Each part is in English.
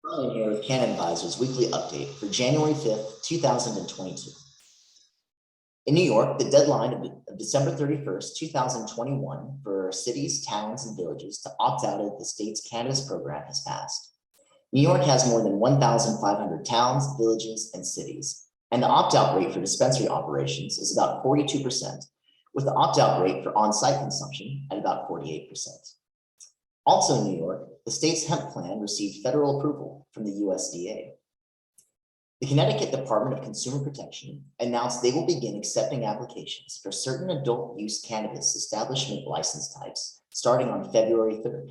Brian here with Canon Advisors Weekly Update for January 5th, 2022. In New York, the deadline of December 31st, 2021 for cities, towns, and villages to opt out of the state's cannabis program has passed. New York has more than 1,500 towns, villages, and cities, and the opt-out rate for dispensary operations is about 42%, with the opt-out rate for on-site consumption at about 48%. Also in New York, the state's hemp plan received federal approval from the USDA. The Connecticut Department of Consumer Protection announced they will begin accepting applications for certain adult use cannabis establishment license types starting on February 3rd.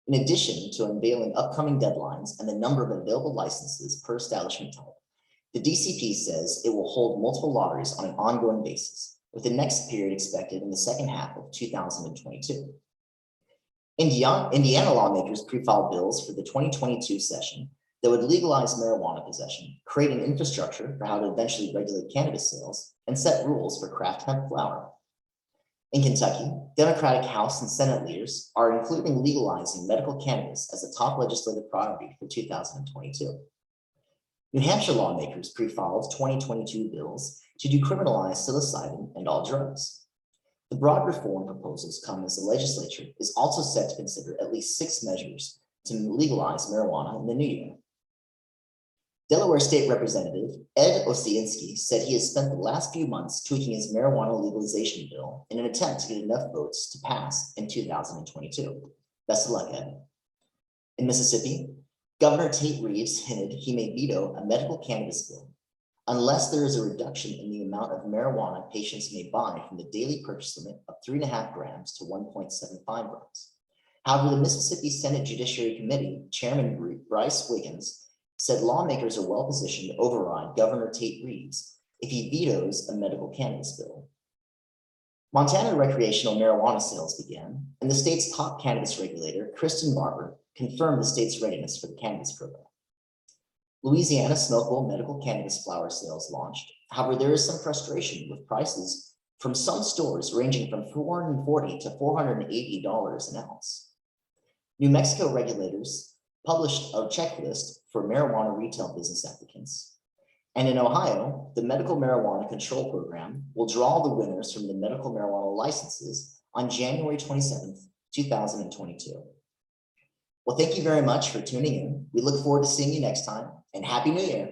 In addition to unveiling upcoming deadlines and the number of available licenses per establishment type, the DCP says it will hold multiple lotteries on an ongoing basis, with the next period expected in the second half of 2022. Indiana lawmakers pre-filed bills for the 2022 session that would legalize marijuana possession, create an infrastructure for how to eventually regulate cannabis sales, and set rules for craft hemp flower. In Kentucky, Democratic House and Senate leaders are including legalizing medical cannabis as a top legislative priority for 2022. New Hampshire lawmakers pre-filed 2022 bills to decriminalize psilocybin and all drugs. The broad reform proposals coming as the legislature is also set to consider at least 6 measures to legalize marijuana in the new year. Delaware State Representative Ed Osienski said he has spent the last few months tweaking his marijuana legalization bill in an attempt to get enough votes to pass in 2022. Best of luck, Ed. In Mississippi, Governor Tate Reeves hinted he may veto a medical cannabis bill unless there is a reduction in the amount of marijuana patients may buy from the daily purchase limit of 3.5 grams to 1.75 grams. However, the Mississippi Senate Judiciary Committee Chairman Bryce Wiggins said lawmakers are well positioned to override Governor Tate Reeves if he vetoes a medical cannabis bill. Montana recreational marijuana sales began, and the state's top cannabis regulator, Kristen Barber, confirmed the state's readiness for the cannabis program. Louisiana smokable medical cannabis flower sales launched. However, there is some frustration with prices from some stores ranging from $440 to $480 an ounce. New Mexico regulators published a checklist for marijuana retail business applicants. And in Ohio, the Medical Marijuana Control Program will draw the winners from the medical marijuana licenses on January 27th, 2022. Well, thank you very much for tuning in. We look forward to seeing you next time, and Happy New Year.